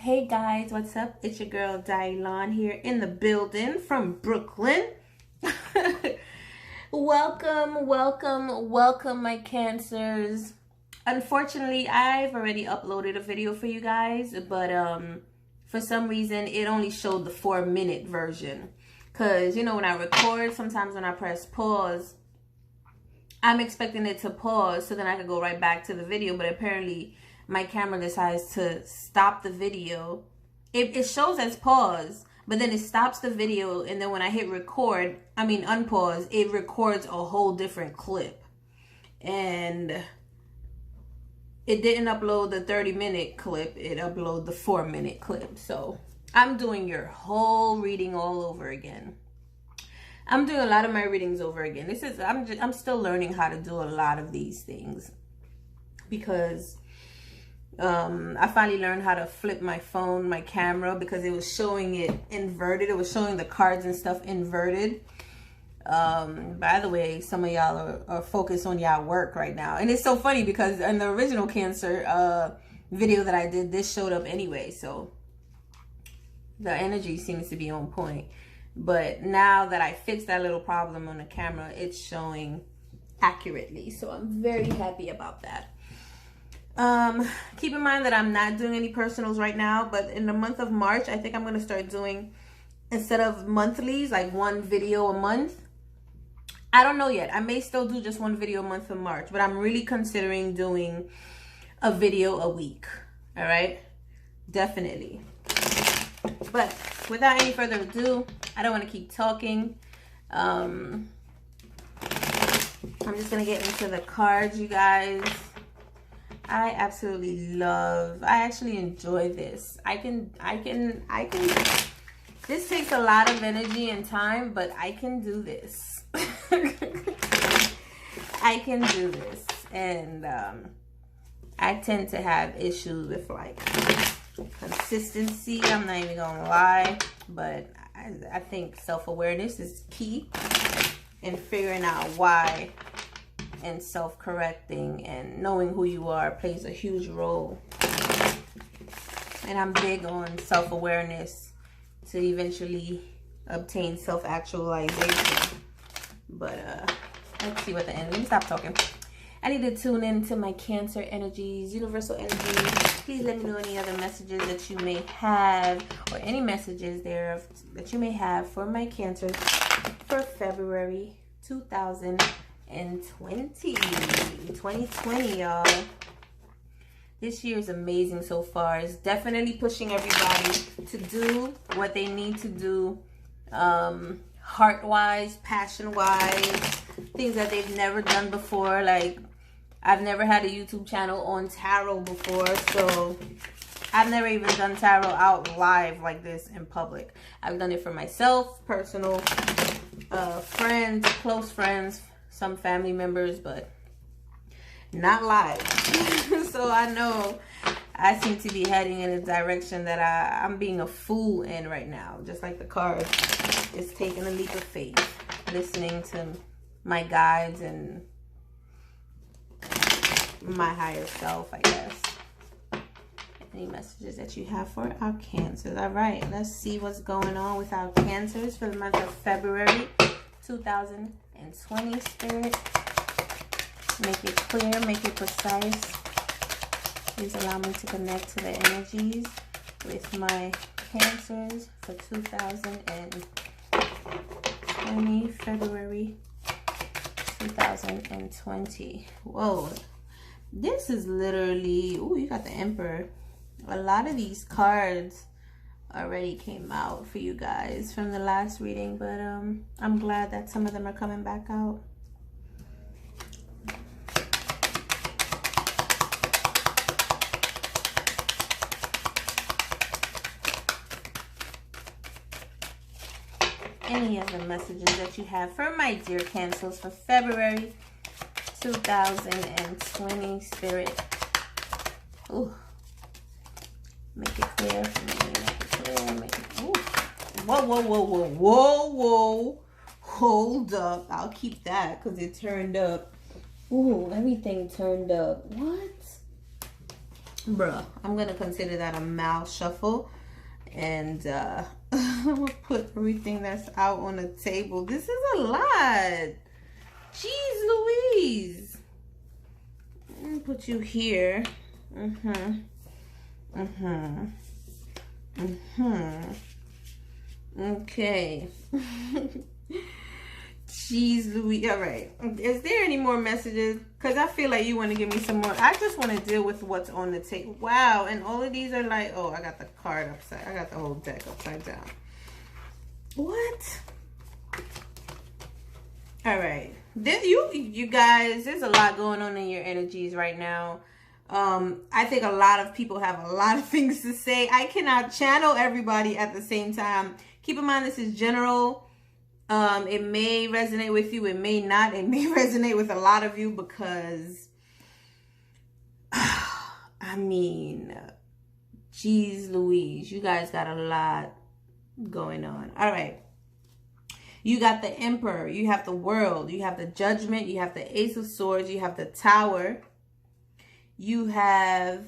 Hey guys, what's up? It's your girl Dylan here in the building from Brooklyn. welcome my Cancers. Unfortunately, I've already uploaded a video for you guys, but for some reason it only showed the 4-minute version. Cause you know when I record, sometimes when I press pause, I'm expecting it to pause so then I could go right back to the video, but apparently my camera decides to stop the video. It shows as pause, but then it stops the video, and then when I hit record, unpause, it records a whole different clip. And it didn't upload the 30-minute clip, it uploaded the 4-minute clip. So I'm doing your whole reading all over again. I'm doing a lot of my readings over again. I'm still learning how to do a lot of these things because I finally learned how to flip my phone, my camera, because it was showing it inverted. It was showing the cards and stuff inverted. By the way, some of y'all are focused on y'all work right now. And it's so funny because in the original Cancer video that I did, this showed up anyway. So the energy seems to be on point. But now that I fixed that little problem on the camera, it's showing accurately. So I'm very happy about that. Keep in mind that I'm not doing any personals right now, but in the month of March, I think I'm going to start doing, instead of monthlies, like one video a month. I don't know yet. I may still do just one video a month in March, but I'm really considering doing a video a week. All right. Definitely. But without any further ado, I don't want to keep talking. I'm just going to get into the cards, you guys. I absolutely I actually enjoy this. This takes a lot of energy and time, but I can do this. I can do this. And I tend to have issues with like consistency. I'm not even gonna lie, but I think self-awareness is key in figuring out why, and self-correcting and knowing who you are plays a huge role. And I'm big on self-awareness to eventually obtain self-actualization. But let's see what the end. Let me stop talking. I need to tune into my Cancer energies, universal energies. Please let me know any other messages that you may have, or any messages there that you may have for my Cancers for February 2020, y'all. This year is amazing so far. It's definitely pushing everybody to do what they need to do, heart-wise, passion-wise, things that they've never done before. Like, I've never had a YouTube channel on tarot before, so I've never even done tarot out live like this in public. I've done it for myself, personal, friends, close friends, some family members, but not live. So I know I seem to be heading in a direction that I'm being a fool in right now. Just like the cards, it's taking a leap of faith, listening to my guides and my higher self, I guess. Any messages that you have for our Cancers? All right, let's see what's going on with our Cancers for the month of February 2020, Spirit. Make it clear, make it precise. Please allow me to connect to the energies with my Cancers for 2020, February 2020. Whoa, this is literally, ooh, you got the Emperor. A lot of these cards already came out for you guys from the last reading, but I'm glad that some of them are coming back out. Any other messages that you have for my dear Cancers for February 2020, Spirit? Ooh. Make it clear for me. Make it clear. Make it. Ooh. Whoa, whoa, whoa, whoa, whoa, whoa. Hold up. I'll keep that because it turned up. Ooh, everything turned up. What? Bruh, I'm gonna consider that a mouth shuffle. And I'm gonna put everything that's out on the table. This is a lot. Jeez Louise. Let me put you here. Okay. Jeez Louise. All right. Is there any more messages? Because I feel like you want to give me some more. I just want to deal with what's on the table. Wow. And all of these are like, oh, I got the card upside. I got the whole deck upside down. What? All right. You guys, there's a lot going on in your energies right now. I think a lot of people have a lot of things to say. I cannot channel everybody at the same time. Keep in mind, this is general. It may resonate with you. It may not. It may resonate with a lot of you because, I mean, geez Louise, you guys got a lot going on. All right. You got the Emperor. You have the World. You have the Judgment. You have the Ace of Swords. You have the Tower. You have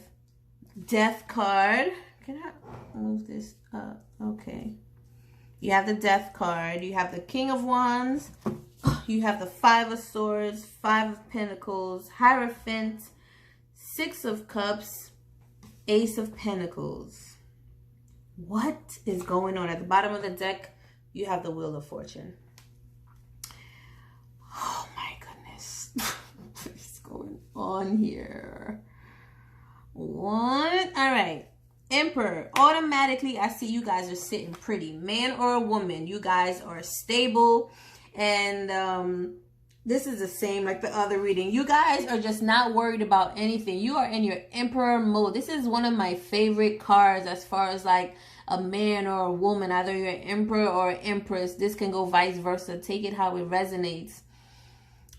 Death card. Can I move this up? Okay. You have the Death card. You have the King of Wands. You have the Five of Swords, Five of Pentacles, Hierophant, Six of Cups, Ace of Pentacles. What is going on? At the bottom of the deck, you have the Wheel of Fortune. Oh my goodness. What is going on here? What? All right. Emperor. Automatically, I see you guys are sitting pretty. Man or a woman, you guys are stable. And this is the same like the other reading. You guys are just not worried about anything. You are in your Emperor mode. This is one of my favorite cards as far as like a man or a woman. Either you're an Emperor or an Empress. This can go vice versa. Take it how it resonates.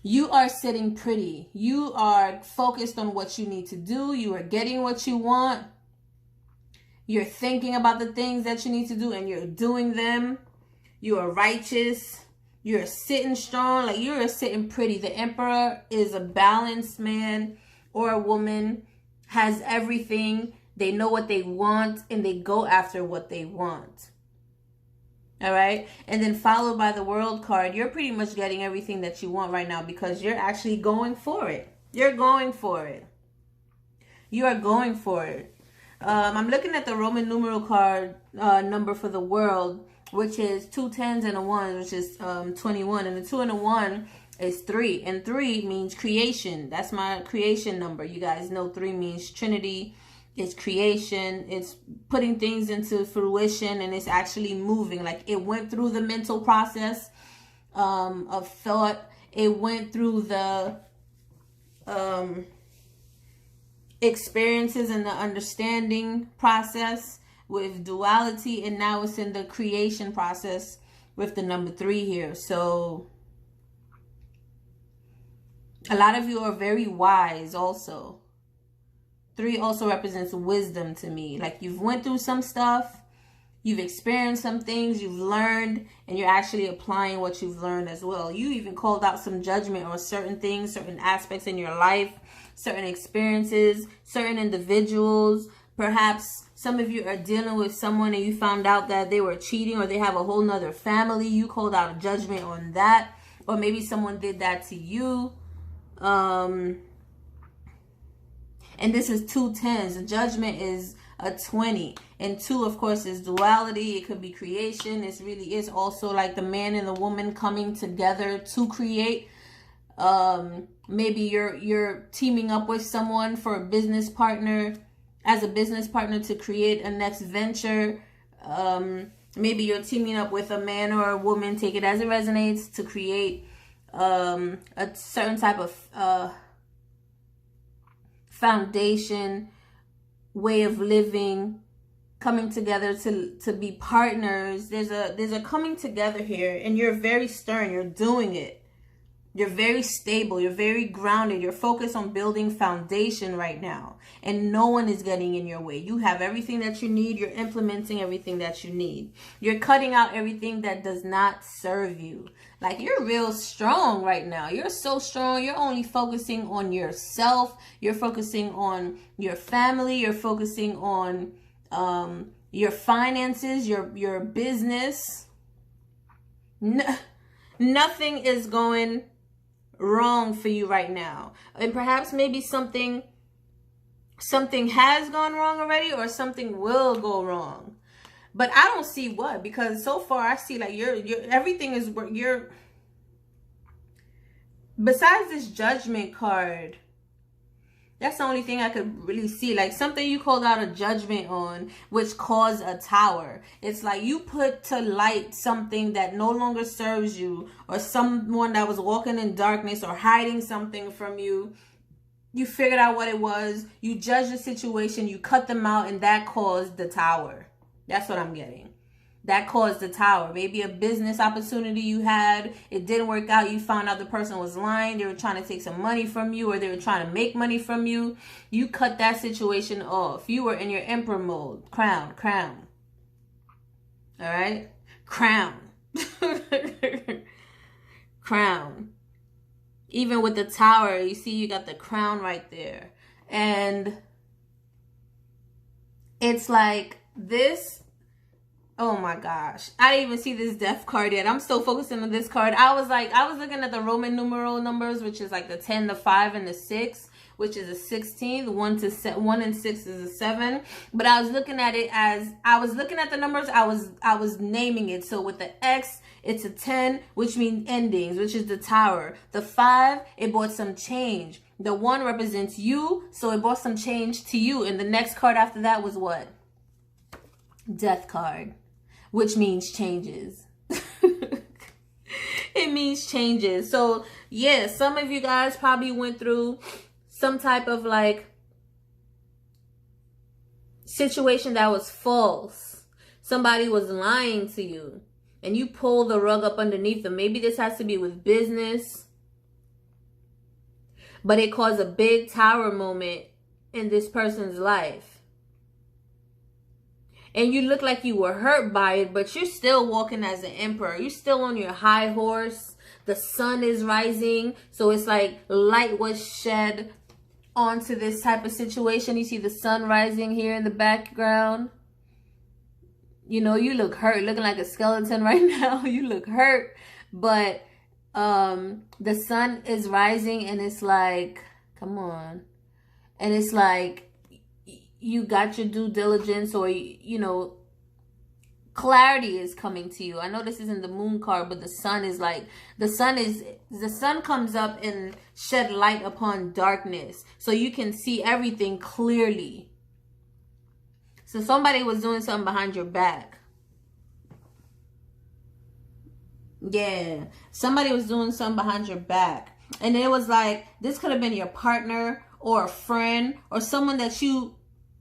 You are sitting pretty. You are focused on what you need to do. You are getting what you want. You're thinking about the things that you need to do and you're doing them. You are righteous. You're sitting strong. Like you're sitting pretty. The Emperor is a balanced man or a woman, has everything. They know what they want and they go after what they want. All right. And then followed by the World card. You're pretty much getting everything that you want right now because you're actually going for it. You're going for it. You are going for it. I'm looking at the Roman numeral card number for the World, which is 2 10s and a 1, which is 21. And the 2 and a 1 is 3. And 3 means creation. That's my creation number. You guys know 3 means Trinity. It's creation. It's putting things into fruition. And it's actually moving. Like it went through the mental process of thought. It went through the experiences and the understanding process with duality, and now it's in the creation process with the number 3 here. So a lot of you are very wise also. 3 also represents wisdom to me. Like you've went through some stuff, you've experienced some things, you've learned, and you're actually applying what you've learned as well. You even called out some judgment on certain things, certain aspects in your life, certain experiences, certain individuals. Perhaps some of you are dealing with someone and you found out that they were cheating or they have a whole nother family. You called out a judgment on that. Or maybe someone did that to you. And this is 2 10s. The judgment is a 20. And 2, of course, is duality. It could be creation. It really is also like the man and the woman coming together to create. Maybe you're teaming up with someone for a business partner, as a business partner to create a next venture. Maybe you're teaming up with a man or a woman, take it as it resonates, to create a certain type of foundation, way of living, coming together to be partners. There's a coming together here, and you're very stern. You're doing it. You're very stable. You're very grounded. You're focused on building foundation right now. And no one is getting in your way. You have everything that you need. You're implementing everything that you need. You're cutting out everything that does not serve you. Like, you're real strong right now. You're so strong. You're only focusing on yourself. You're focusing on your family. You're focusing on your finances, your business. Nothing is going wrong for you right now. And perhaps maybe something has gone wrong already, or something will go wrong. But I don't see what, because so far I see like you're everything is, you're, besides this Judgment card, that's the only thing I could really see. Like, something you called out a judgment on, which caused a tower. It's like you put to light something that no longer serves you, or someone that was walking in darkness or hiding something from you. You figured out what it was. You judged the situation. You cut them out, and that caused the tower. That's what I'm getting. That caused the tower. Maybe a business opportunity you had, it didn't work out. You found out the person was lying. They were trying to take some money from you, or they were trying to make money from you. You cut that situation off. You were in your emperor mode. Crown, crown. All right? Crown. Crown. Even with the tower, you see you got the crown right there. And it's like this. Oh my gosh. I didn't even see this death card yet. I'm still focusing on this card. I was looking at the Roman numeral numbers, which is like the 10, the 5, and the 6, which is a 16. The 1 and 6 is a 7. But I was looking at it as, I was looking at the numbers, I was naming it. So with the X, it's a 10, which means endings, which is the tower. The 5, it brought some change. The 1 represents you, so it brought some change to you. And the next card after that was what? Death card, which means changes. It means changes. So yeah, some of you guys probably went through some type of like situation that was false. Somebody was lying to you, and you pull the rug up underneath them. Maybe this has to be with business, but it caused a big tower moment in this person's life. And you look like you were hurt by it, but you're still walking as an emperor. You're still on your high horse. The sun is rising. So it's like light was shed onto this type of situation. You see the sun rising here in the background. You know, you look hurt, looking like a skeleton right now. You look hurt, but the sun is rising, and it's like, come on. And it's like, you got your due diligence, or, you know, clarity is coming to you. I know this isn't the moon card, but the sun is like, the sun comes up and shed light upon darkness. So you can see everything clearly. So somebody was doing something behind your back. Yeah. Somebody was doing something behind your back. And it was like, this could have been your partner or a friend or someone that you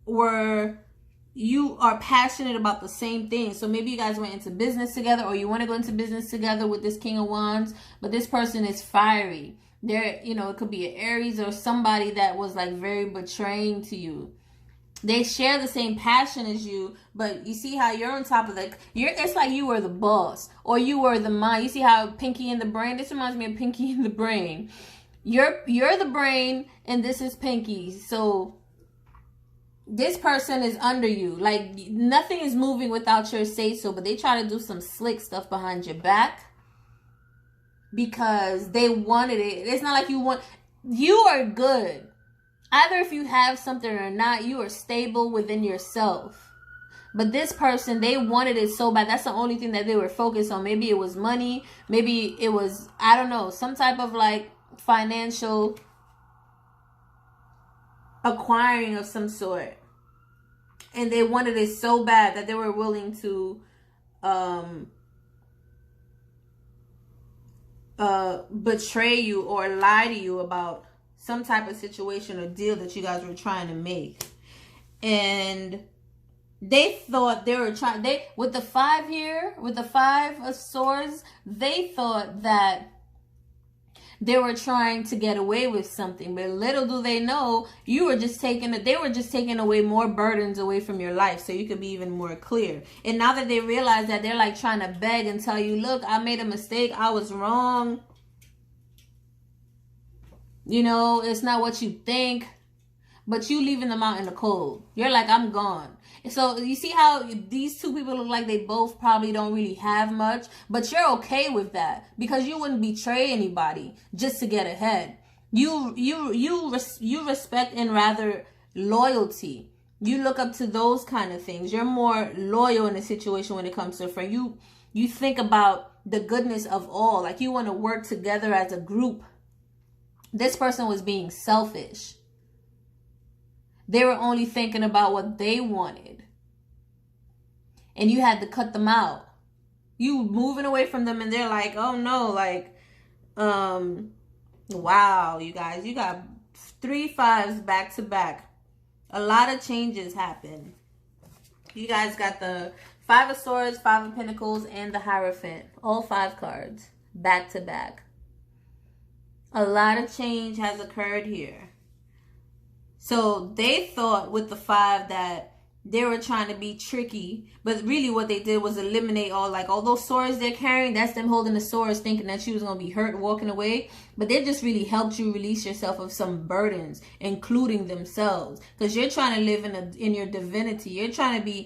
are passionate about the same thing. So maybe you guys went into business together, or you want to go into business together with this King of Wands, but this person is fiery. They're, you know, it could be an Aries or somebody that was like very betraying to you. They share the same passion as you, but you see how you're on top of the, it's like you were the boss, or you were the mind. You see how Pinky in the Brain, this reminds me of Pinky in the Brain. You're the brain, and this is Pinky. So this person is under you. Like, nothing is moving without your say-so, but they try to do some slick stuff behind your back because they wanted it. It's not like you are good. Either if you have something or not, you are stable within yourself. But this person, they wanted it so bad. That's the only thing that they were focused on. Maybe it was money. Maybe it was, I don't know, some type of like financial acquiring of some sort. And they wanted it so bad that they were willing to betray you or lie to you about some type of situation or deal that you guys were trying to make. And they thought they were trying, with the 5 here, with the 5 of Swords, they thought that they were trying to get away with something. But little do they know, they were just taking away more burdens away from your life so you could be even more clear. And now that they realize that, they're like trying to beg and tell you, look, I made a mistake. I was wrong. You know, it's not what you think. But you leaving them out in the cold. You're like, I'm gone. So you see how these two people look like they both probably don't really have much, but you're okay with that because you wouldn't betray anybody just to get ahead. You respect and rather loyalty. You look up to those kind of things. You're more loyal in a situation when it comes to a friend. You think about the goodness of all. Like you want to work together as a group. This person was being selfish. They were only thinking about what they wanted. And you had to cut them out. You moving away from them and they're like, oh no, like, wow, you guys, you got 3 5s back to back. A lot of changes happen. You guys got the 5 of Swords, 5 of Pentacles, and the Hierophant. All 5 cards back to back. A lot of change has occurred here. So they thought with the 5 that they were trying to be tricky, but really what they did was eliminate all those swords they're carrying. That's them holding the swords thinking that you was going to be hurt walking away, but they just really helped you release yourself of some burdens, including themselves, because you're trying to live in your divinity. You're trying to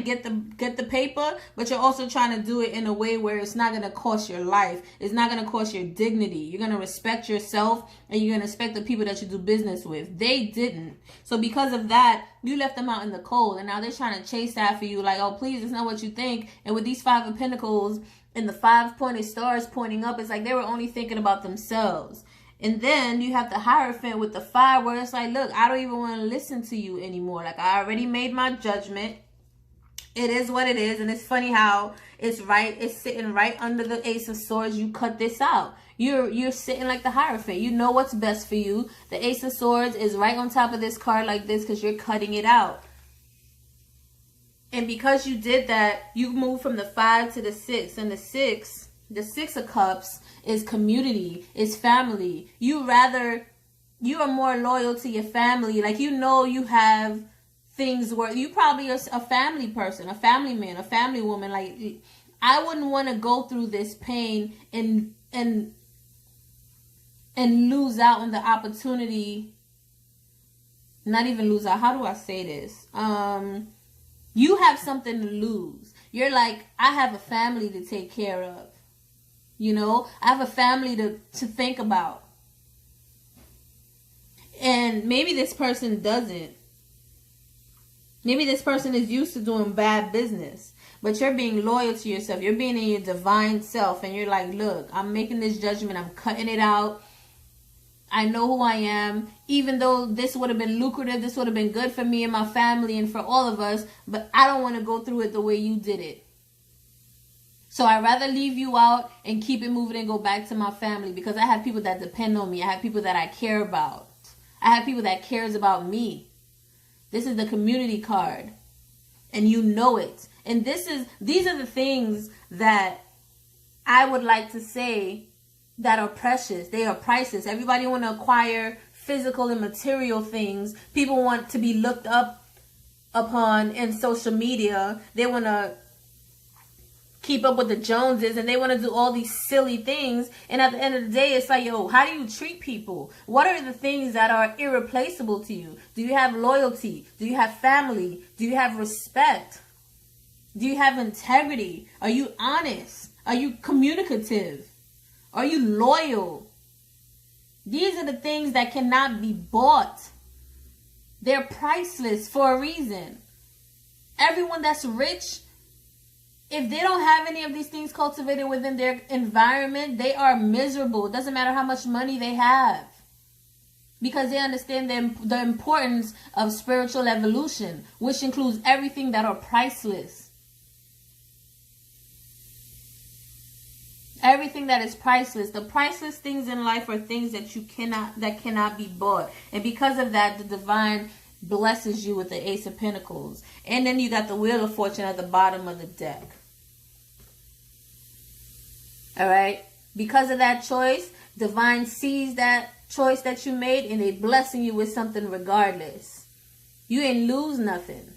get the paper, but you're also trying to do it in a way where it's not going to cost your life. It's not going to cost your dignity. You're going to respect yourself and you're going to respect the people that you do business with. They didn't. So because of that, you left them out in the cold, and now they're trying to chase after you like, oh, please, it's not what you think. And with these 5 of Pentacles and the 5 pointed stars pointing up, it's like they were only thinking about themselves. And then you have the Hierophant with the 5 where it's like, look, I don't even want to listen to you anymore. Like, I already made my judgment. It is what it is. And it's funny how it's sitting right under the Ace of Swords. You cut this out. You're sitting like the Hierophant. You know what's best for you. The Ace of Swords is right on top of this card like this because you're cutting it out. And because you did that, you moved from the 5 to the 6. And the 6 of Cups is community, is family. You are more loyal to your family. Like, you know, you have things where you probably are a family person, a family man, a family woman. Like, I wouldn't want to go through this pain and lose out on the opportunity. Not even lose out. How do I say this? You have something to lose. You're like, I have a family to take care of. You know, I have a family to think about. And maybe this person doesn't. Maybe this person is used to doing bad business. But you're being loyal to yourself. You're being in your divine self. And you're like, look, I'm making this judgment. I'm cutting it out. I know who I am, even though this would have been lucrative, this would have been good for me and my family and for all of us, but I don't want to go through it the way you did it. So I'd rather leave you out and keep it moving and go back to my family because I have people that depend on me. I have people that I care about. I have people that cares about me. This is the community card, and you know it. And these are the things that I would like to say that are precious. They are priceless. Everybody want to acquire physical and material things. People want to be looked upon in social media. They want to keep up with the Joneses, and they want to do all these silly things. And at the end of the day, it's like, yo, how do you treat people? What are the things that are irreplaceable to you? Do you have loyalty? Do you have family? Do you have respect? Do you have integrity? Are you honest? Are you communicative? Are you loyal? These are the things that cannot be bought. They're priceless for a reason. Everyone that's rich, if they don't have any of these things cultivated within their environment, they are miserable. It doesn't matter how much money they have. Because they understand the importance of spiritual evolution, which includes everything that are priceless. Everything that is priceless. The priceless things in life are things that cannot be bought. And because of that, the divine blesses you with the Ace of Pentacles. And then you got the Wheel of Fortune at the bottom of the deck. Alright? Because of that choice, Divine sees that choice that you made and they blessing you with something regardless. You didn't lose nothing.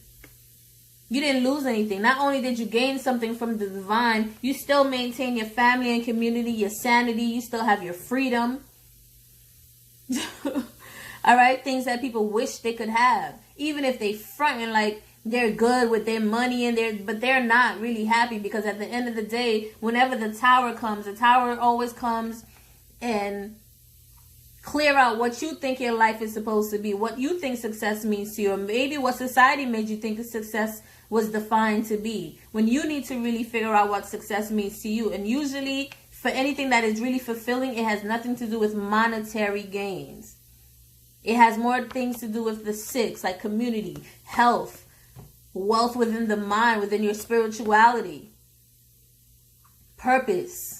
You didn't lose anything. Not only did you gain something from the divine, you still maintain your family and community, your sanity. You still have your freedom. All right? Things that people wish they could have. Even if they fronting like they're good with their money and but they're not really happy, because at the end of the day, whenever the tower always comes and clear out what you think your life is supposed to be, what you think success means to you, or maybe what society made you think success was defined to be, when you need to really figure out what success means to you. And usually for anything that is really fulfilling, it has nothing to do with monetary gains. It has more things to do with the six, like community, health, wealth within the mind, within your spirituality, purpose.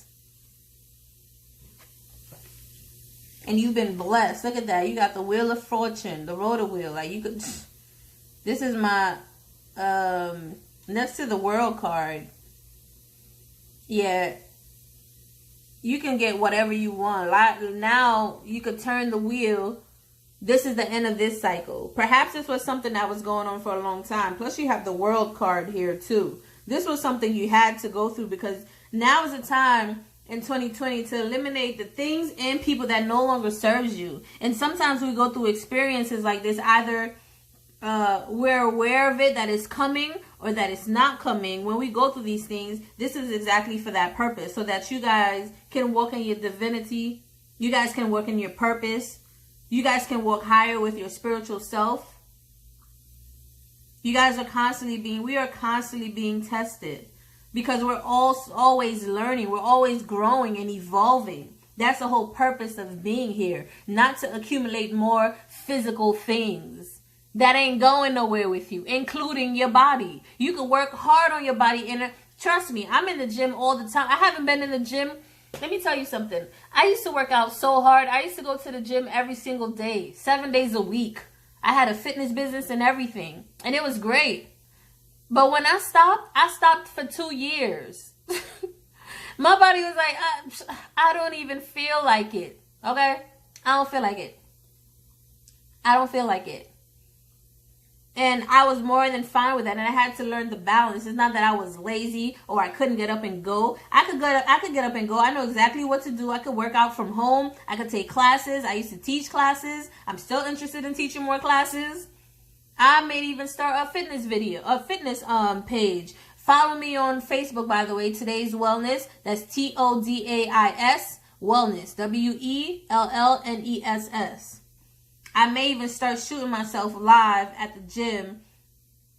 And you've been blessed. Look at that. You got the Wheel of Fortune, the rotor wheel. Like, you could, this is my, next to the World card. Yeah. You can get whatever you want. Like, now you could turn the wheel. This is the end of this cycle. Perhaps this was something that was going on for a long time. Plus you have the World card here too. This was something you had to go through, because now is the time in 2020 to eliminate the things and people that no longer serves you. And sometimes we go through experiences like this. Either we're aware of it, that it's coming, or that it's not coming. When we go through these things, this is exactly for that purpose, so that you guys can walk in your divinity. You guys can work in your purpose. You guys can walk higher with your spiritual self. You guys are we are constantly being tested, because we're always learning. We're always growing and evolving. That's the whole purpose of being here. Not to accumulate more physical things that ain't going nowhere with you, including your body. You can work hard on your body. And trust me, I'm in the gym all the time. I haven't been in the gym. Let me tell you something. I used to work out so hard. I used to go to the gym every single day, 7 days a week. I had a fitness business and everything. And it was great. But when I stopped for 2 years. My body was like, I don't even feel like it. Okay? I don't feel like it. I don't feel like it. And I was more than fine with that. And I had to learn the balance. It's not that I was lazy or I couldn't get up and go. I could get up and go. I know exactly what to do. I could work out from home. I could take classes. I used to teach classes. I'm still interested in teaching more classes. I may even start a fitness page. Follow me on Facebook, by the way. Today's Wellness. That's TODAIS Wellness. WELLNESS. I may even start shooting myself live at the gym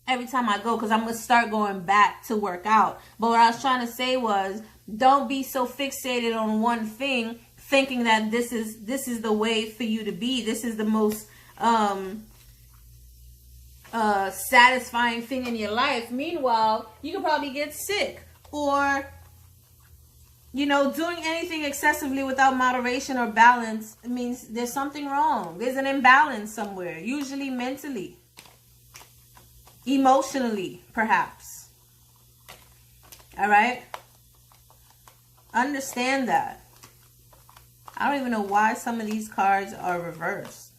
every time I go, because I'm going to start going back to work out. But what I was trying to say was, don't be so fixated on one thing, thinking that this is the way for you to be. This is the most satisfying thing in your life. Meanwhile, you could probably get sick, or doing anything excessively without moderation or balance means there's something wrong. There's an imbalance somewhere, usually mentally, emotionally, perhaps. All right? Understand that. I don't even know why some of these cards are reversed.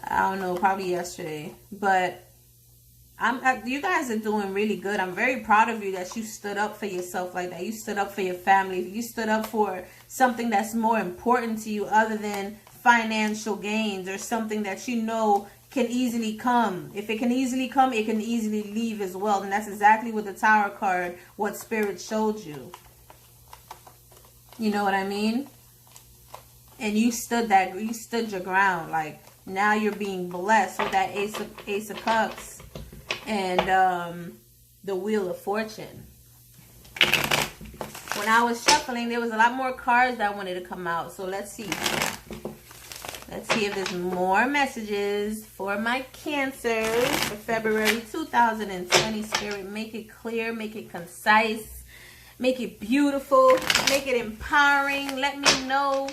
I don't know, probably yesterday. But you guys are doing really good. I'm very proud of you that you stood up for yourself like that. You stood up for your family. You stood up for something that's more important to you other than financial gains, or something that can easily come. If it can easily come, it can easily leave as well. And that's exactly what the Tower card, what Spirit showed you. You know what I mean? And you stood your ground. Like, now you're being blessed with that Ace of Cups. And the Wheel of Fortune. When I was shuffling, there was a lot more cards that wanted to come out. So let's see. Let's see if there's more messages for my Cancers for February 2020. Spirit, make it clear, make it concise, make it beautiful, make it empowering. Let me know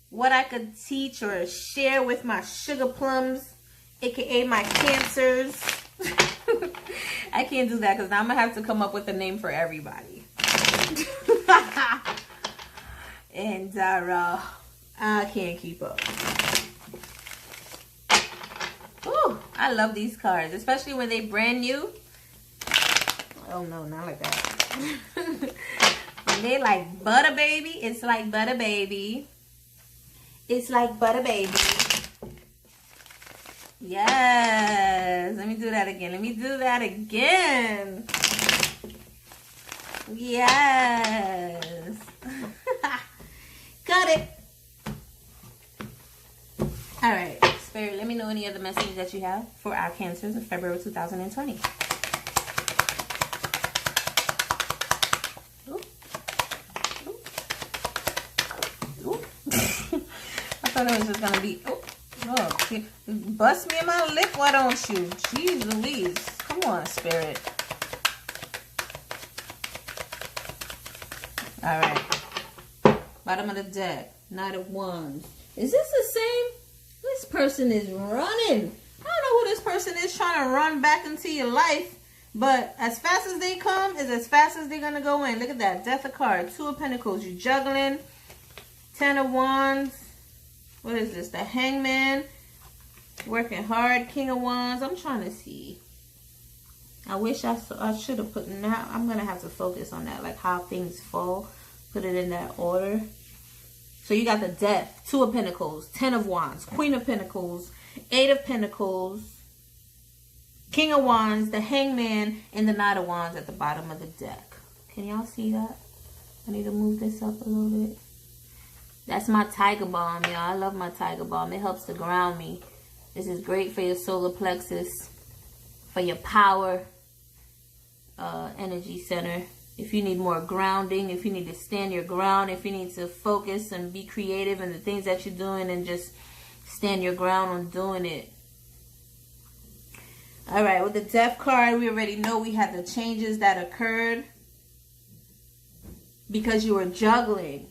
what I could teach or share with my sugar plums, aka my Cancers. I can't do that, because now I'm going to have to come up with a name for everybody. And I can't keep up. Ooh, I love these cards, especially when they brand new. Oh no, not like that. When they like butter baby, it's like butter baby. It's like butter baby. Yes. Let me do that again. Let me do that again. Yes. Got it. All right. Spirit, let me know any other messages that you have for our Cancers of February 2020. Ooh. Ooh. Ooh. I thought it was just going to be... Oh. Look, bust me in my lip, why don't you? Jeez Louise. Come on, Spirit. Alright. Bottom of the deck. Knight of Wands. Is this the same? This person is running. I don't know who this person is trying to run back into your life. But as fast as they come is as fast as they're going to go in. Look at that. Death of card. Two of Pentacles. You're juggling. 10 of Wands. What is this? The Hangman. Working hard. King of Wands. I'm trying to see. I wish I should have put... Now I'm going to have to focus on that. Like how things fall. Put it in that order. So you got the Death. 2 of Pentacles. 10 of Wands. Queen of Pentacles. 8 of Pentacles. King of Wands. The Hangman. And the Knight of Wands at the bottom of the deck. Can y'all see that? I need to move this up a little bit. That's my Tiger Balm, y'all. I love my Tiger Balm. It helps to ground me. This is great for your solar plexus, for your power energy center. If you need more grounding, if you need to stand your ground, if you need to focus and be creative in the things that you're doing and just stand your ground on doing it. All right, with the Death card, we already know we had the changes that occurred because you were juggling.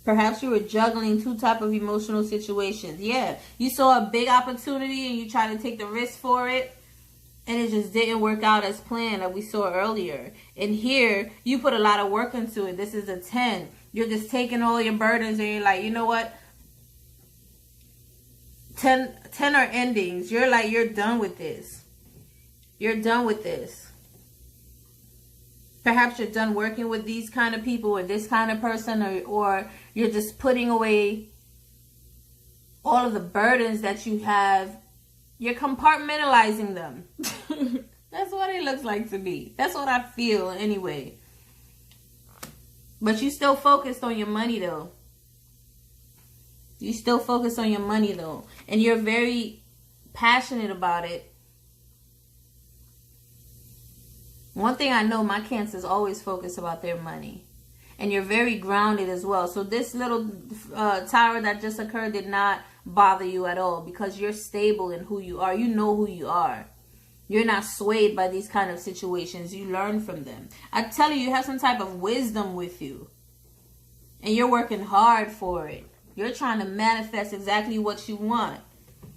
Perhaps you were juggling two type of emotional situations. Yeah, you saw a big opportunity and you tried to take the risk for it. And it just didn't work out as planned, like we saw earlier. And here, you put a lot of work into it. This is a 10. You're just taking all your burdens and you're like, you know what? 10 are endings. You're like, you're done with this. You're done with this. Perhaps you're done working with these kind of people or this kind of person, or you're just putting away all of the burdens that you have. You're compartmentalizing them. That's what it looks like to me. That's what I feel anyway. But you still focused on your money though. You still focus on your money though. And you're very passionate about it. One thing I know, my Cancers always focus about their money. And you're very grounded as well. So this little tower that just occurred did not bother you at all because you're stable in who you are. You know who you are. You're not swayed by these kind of situations. You learn from them. I tell you, you have some type of wisdom with you. And you're working hard for it. You're trying to manifest exactly what you want.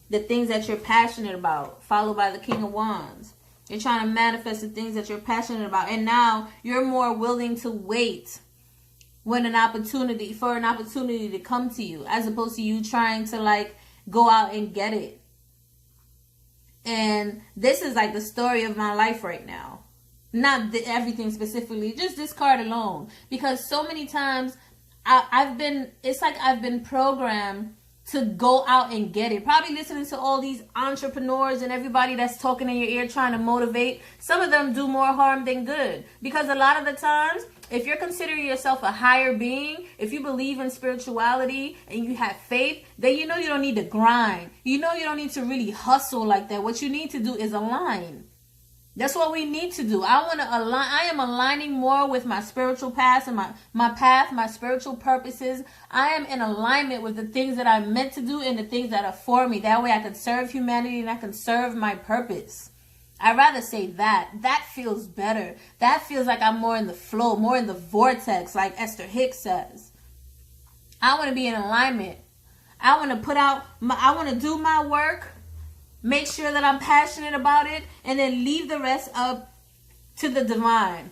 The things that you're passionate about, followed by the King of Wands. You're trying to manifest the things that you're passionate about. And now you're more willing to wait when an opportunity to come to you, as opposed to you trying to like go out and get it. And this is like the story of my life right now. Not everything specifically, just this card alone. Because so many times it's like I've been programmed to go out and get it. Probably listening to all these entrepreneurs and everybody that's talking in your ear trying to motivate. Some of them do more harm than good. Because a lot of the times, if you're considering yourself a higher being, if you believe in spirituality and you have faith, then you know you don't need to grind. You know you don't need to really hustle like that. What you need to do is align. That's what we need to do. I want to align. I am aligning more with my spiritual path and my path, my spiritual purposes. I am in alignment with the things that I'm meant to do and the things that are for me. That way I can serve humanity and I can serve my purpose. I'd rather say that. That feels better. That feels like I'm more in the flow, more in the vortex, like Esther Hicks says. I want to be in alignment. I want to do my work. Make sure that I'm passionate about it, and then leave the rest up to the divine.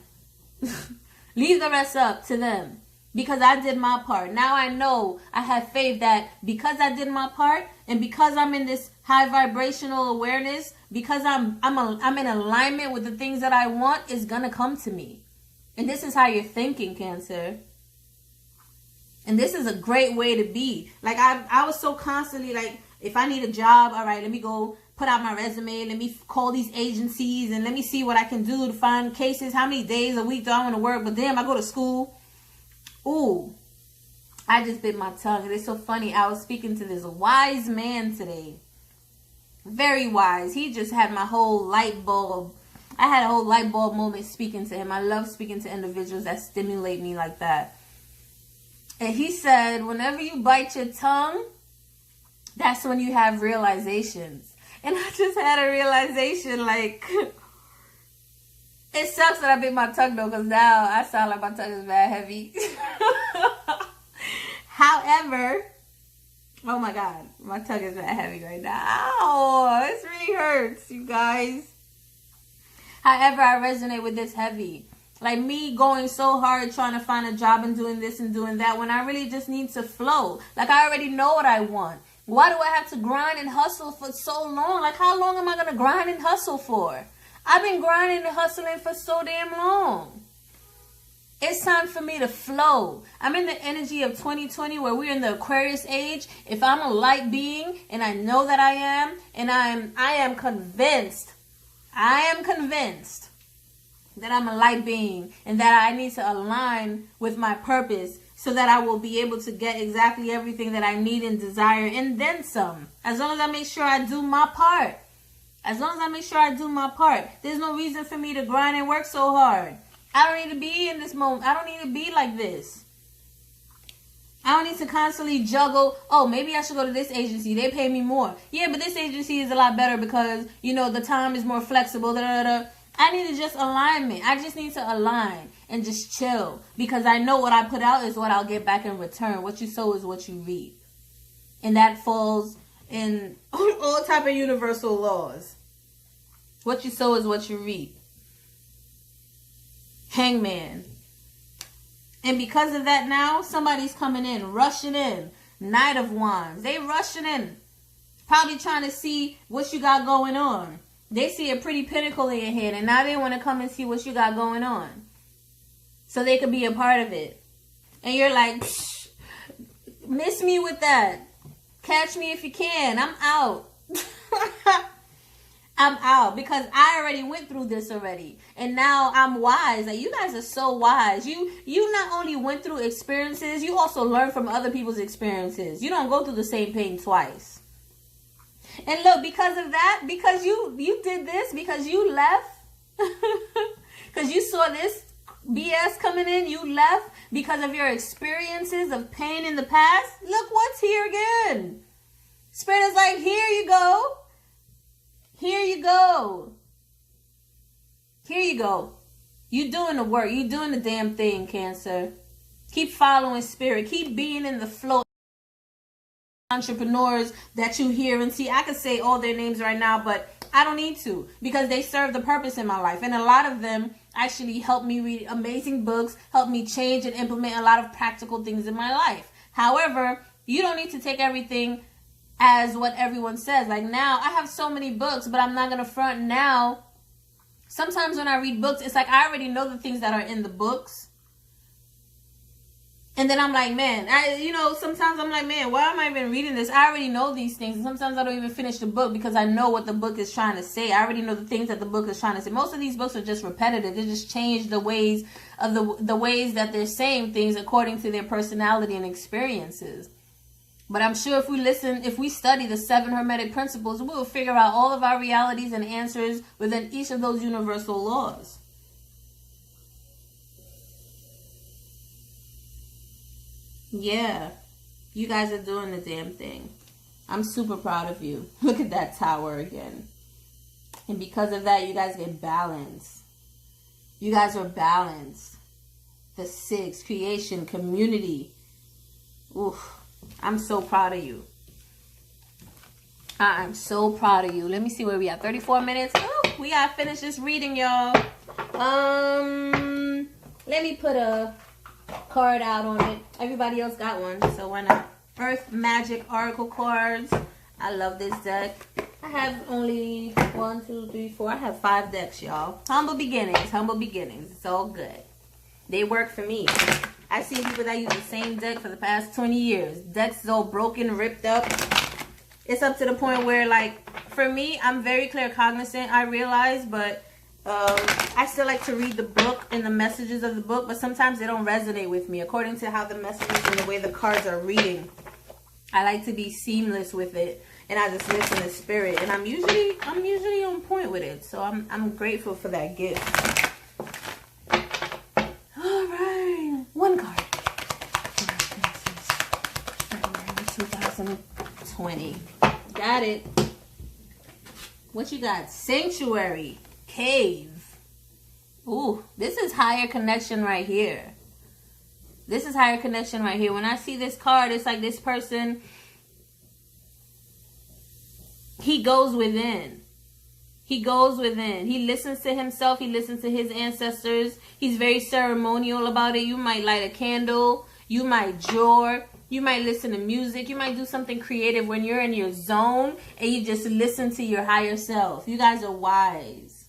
Leave the rest up to them. because I did my part. Now I know, I have faith that because I did my part and because I'm in this high vibrational awareness, because I'm in alignment with the things that I want, it's gonna come to me. And this is how you're thinking, Cancer. And this is a great way to be. Like I was so constantly like, if I need a job, all right, let me go put out my resume. Let me call these agencies and let me see what I can do to find cases. How many days a week do I want to work? But damn, I go to school. Ooh, I just bit my tongue. And it's so funny. I was speaking to this wise man today. Very wise. He just had my whole light bulb. I had a whole light bulb moment speaking to him. I love speaking to individuals that stimulate me like that. And he said, whenever you bite your tongue, that's when you have realizations. And I just had a realization, like, it sucks that I bit my tongue though, because now I sound like my tongue is bad heavy. However, oh my God, my tongue is bad heavy right now. Ow, this really hurts, you guys. However, I resonate with this heavy. Like me going so hard trying to find a job and doing this and doing that when I really just need to flow. Like I already know what I want. Why do I have to grind and hustle for so long? Like how long am I going to grind and hustle for? I've been grinding and hustling for so damn long. It's time for me to flow. I'm in the energy of 2020 where we're in the Aquarius age. If I'm a light being, and I know that I am, and I am convinced that I'm a light being and that I need to align with my purpose so that I will be able to get exactly everything that I need and desire and then some. As long as I make sure I do my part. As long as I make sure I do my part. There's no reason for me to grind and work so hard. I don't need to be in this moment. I don't need to be like this. I don't need to constantly juggle. Oh, maybe I should go to this agency. They pay me more. Yeah, but this agency is a lot better because, you know, the time is more flexible. I need to just alignment. I just need to align and just chill because I know what I put out is what I'll get back in return. What you sow is what you reap. And that falls in all type of universal laws. What you sow is what you reap. Hangman. And because of that now, somebody's coming in, rushing in. Knight of Wands. They rushing in. Probably trying to see what you got going on. They see a pretty pinnacle in your head, and now they want to come and see what you got going on. So they could be a part of it. And you're like, psh, miss me with that. Catch me if you can. I'm out. I'm out because I already went through this already. And now I'm wise. Like you guys are so wise. You not only went through experiences, you also learn from other people's experiences. You don't go through the same pain twice. And look, because of that, because you did this, because you left, because you saw this BS coming in, you left because of your experiences of pain in the past. Look what's here again. Spirit is like, here you go. Here you go. Here you go. You doing the work. You doing the damn thing, Cancer. Keep following Spirit. Keep being in the flow. Entrepreneurs that you hear and see. I could say all their names right now, but I don't need to because they serve the purpose in my life. And a lot of them actually helped me read amazing books, helped me change and implement a lot of practical things in my life. However, you don't need to take everything as what everyone says. Like now, I have so many books, but I'm not going to front now. Sometimes when I read books, it's like I already know the things that are in the books. And then I'm like, man, sometimes I'm like, man, why am I even reading this? I already know these things. And sometimes I don't even finish the book because I know what the book is trying to say. I already know the things that the book is trying to say. Most of these books are just repetitive. They just change the ways of the ways that they're saying things according to their personality and experiences. But I'm sure if we study the 7 Hermetic principles, we'll figure out all of our realities and answers within each of those universal laws. Yeah, you guys are doing the damn thing. I'm super proud of you. Look at that tower again. And because of that, you guys get balance. You guys are balanced. The 6, creation, community. Oof. I'm so proud of you. I'm so proud of you. Let me see where we at. 34 minutes. Ooh, we gotta finish this reading, y'all. Let me put a card out on it. Everybody else got one, so why not? Earth Magic Oracle cards. I love this deck. I have only 1, 2, 3, 4. I have 5 decks, y'all. Humble beginnings. Humble beginnings. It's all good. They work for me. I've seen people that use the same deck for the past 20 years. Decks is all broken, ripped up. It's up to the point where, like, for me, I'm very clear cognizant, I realize, but I still like to read the book and the messages of the book, but sometimes they don't resonate with me according to how the messages and the way the cards are reading. I like to be seamless with it, and I just listen to spirit, and I'm usually on point with it. So I'm grateful for that gift. All right, one card. 2020. Got it. What you got? Sanctuary. Cave. Ooh, this is higher connection right here. This is higher connection right here. When I see this card, it's like this person, he goes within. He goes within. He listens to himself. He listens to his ancestors. He's very ceremonial about it. You might light a candle. You might draw. You might listen to music. You might do something creative when you're in your zone and you just listen to your higher self. You guys are wise.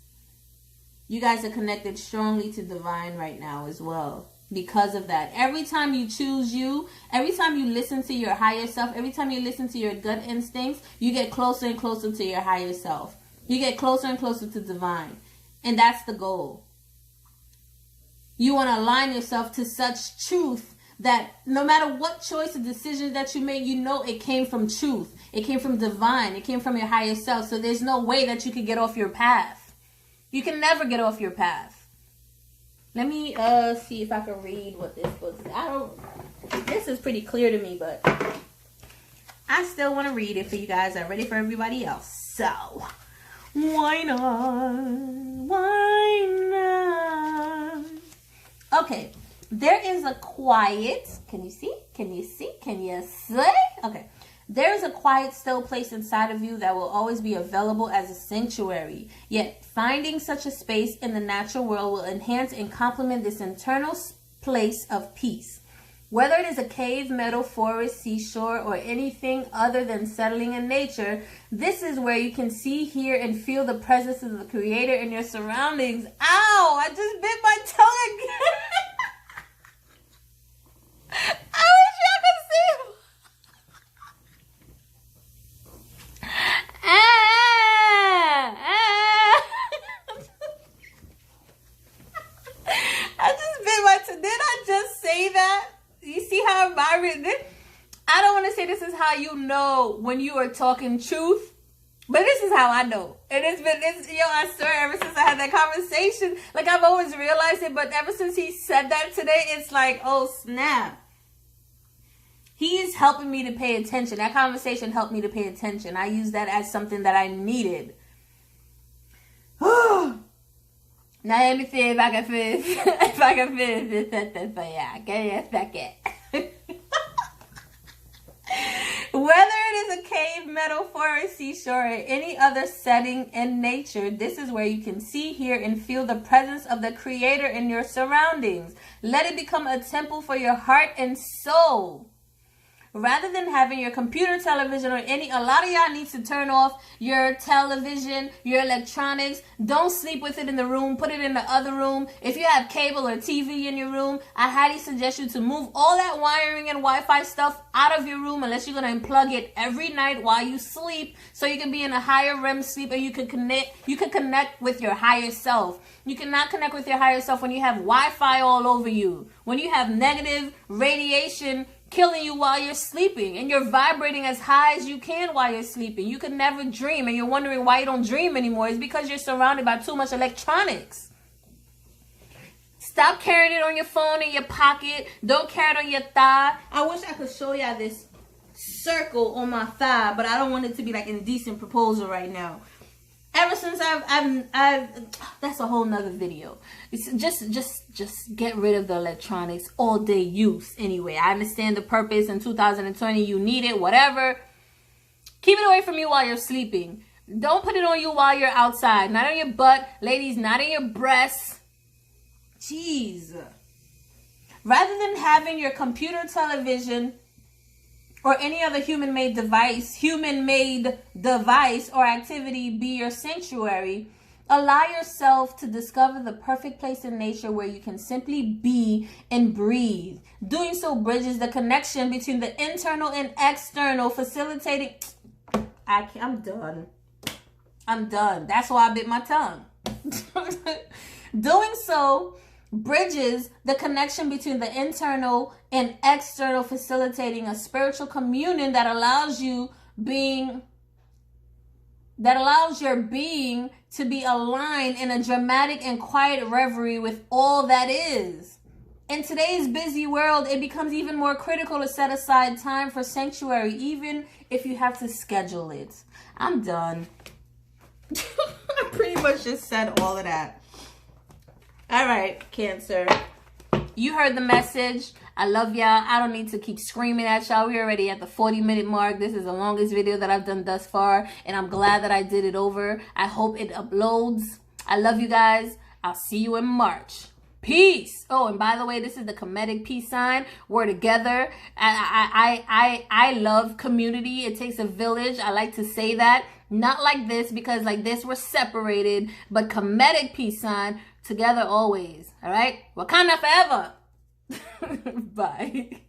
You guys are connected strongly to divine right now as well. Because of that, every time you choose you, every time you listen to your higher self, every time you listen to your gut instincts, you get closer and closer to your higher self. You get closer and closer to divine. And that's the goal. You want to align yourself to such truth that no matter what choice or decision that you make, you know it came from truth. It came from divine. It came from your higher self. So there's no way that you could get off your path. You can never get off your path. Let me see if I can read what this book is. This is pretty clear to me, but I still want to read it for you guys. I'm ready for everybody else. So, why not? Why not? Okay, there is a quiet. Can you see? Can you see? Can you see? Okay. There is a quiet, still place inside of you that will always be available as a sanctuary. Yet, finding such a space in the natural world will enhance and complement this internal place of peace. Whether it is a cave, meadow, forest, seashore, or anything other than settling in nature, this is where you can see, hear, and feel the presence of the Creator in your surroundings. Ow! I just bit my tongue again. I wish y'all could see. I just bit my tongue. Did I just say that? You see how I don't want to say this is how you know when you are talking truth, but this is how I know. And I swear, ever since I had that conversation, like I've always realized it, but ever since he said that today, it's like, oh snap. He's helping me to pay attention. That conversation helped me to pay attention. I use that as something that I needed. Now let me see if I can finish. If I can finish this sentence for ya. Give me a second. Whether it is a cave, meadow, forest, seashore, or any other setting in nature, this is where you can see, hear, and feel the presence of the Creator in your surroundings. Let it become a temple for your heart and soul. Rather than having your computer, television, or a lot of y'all needs to turn off your television, your electronics. Don't sleep with it in the room. Put it in the other room. If you have cable or TV in your room, I highly suggest you to move all that wiring and Wi-Fi stuff out of your room unless you're going to unplug it every night while you sleep so you can be in a higher REM sleep and you can connect with your higher self. You cannot connect with your higher self when you have Wi-Fi all over you. When you have negative radiation killing you while you're sleeping and you're vibrating as high as you can while you're sleeping. You could never dream and you're wondering why you don't dream anymore. It's because you're surrounded by too much electronics. Stop carrying it on your phone in your pocket. Don't carry it on your thigh. I wish I could show y'all this circle on my thigh, but I don't want it to be like indecent proposal right now. Ever since I've that's a whole nother video. It's just get rid of the electronics, all day use. Anyway, I understand the purpose in 2020. You need it, whatever. Keep it away from you while you're sleeping. Don't put it on you while you're outside. Not on your butt, ladies. Not in your breasts. Jeez. Rather than having your computer, television, or any other human-made device or activity be your sanctuary, allow yourself to discover the perfect place in nature where you can simply be and breathe. Doing so bridges the connection between the internal and external, facilitating... I'm done. That's why I bit my tongue. Doing so bridges the connection between the internal and external, facilitating a spiritual communion that allows your being to be aligned in a dramatic and quiet reverie with all that is. In today's busy world, it becomes even more critical to set aside time for sanctuary, even if you have to schedule it. I'm done. I pretty much just said all of that. All right, Cancer. You heard the message. I love y'all. I don't need to keep screaming at y'all. We're already at the 40-minute mark. This is the longest video that I've done thus far, and I'm glad that I did it over. I hope it uploads. I love you guys. I'll see you in March. Peace. Oh, and by the way, this is the comedic peace sign. We're together. I love community. It takes a village. I like to say that. Not like this, because like this we're separated, but comedic peace sign, together always. All right? Wakanda forever. Bye.